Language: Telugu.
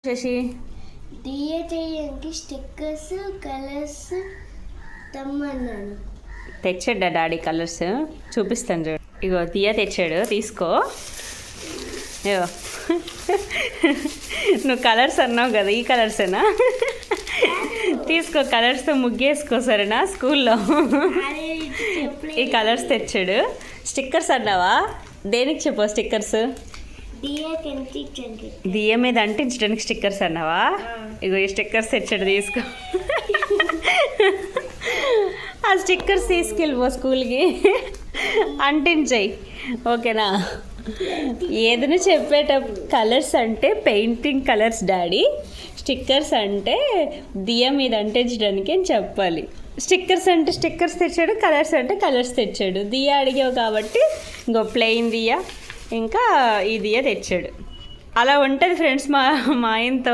శశి దియా చేయడానికి స్టిక్కర్స్ కలర్స్ తెమ్మన్నాను. తెచ్చాడా డాడీ కలర్స్? చూపిస్తాను చూడు. ఇగో దియా తెచ్చాడు, తీసుకో. ఇగో నువ్వు కలర్స్ అన్నావు కదా, ఈ కలర్సేనా? తీసుకో, కలర్స్తో ముగ్గేసుకో సరేనా స్కూల్లో. ఈ కలర్స్ తెచ్చాడు. స్టిక్కర్స్ అన్నావా? దేనికి చెప్పు స్టిక్కర్స్? దియ మీద అంటించడానికి స్టిక్కర్స్ అన్నావా? ఇగో ఈ స్టిక్కర్స్ తెచ్చాడు, తీసుకో. ఆ స్టిక్కర్స్ తీసుకెళ్ళిపో స్కూల్కి, అంటించాయి ఓకేనా? ఏదైనా చెప్పేటప్పుడు కలర్స్ అంటే పెయింటింగ్ కలర్స్ డాడీ, స్టిక్కర్స్ అంటే దియ మీద అంటించడానికి అని చెప్పాలి. స్టిక్కర్స్ అంటే స్టిక్కర్స్ తెచ్చాడు, కలర్స్ అంటే కలర్స్ తెచ్చాడు. దియ అడిగావు కాబట్టి ఇంకో ప్లెయిన్ దియ ఇంకా ఈ దియ తెచ్చాడు. అలా ఉంటుంది ఫ్రెండ్స్ మా ఆయనతో.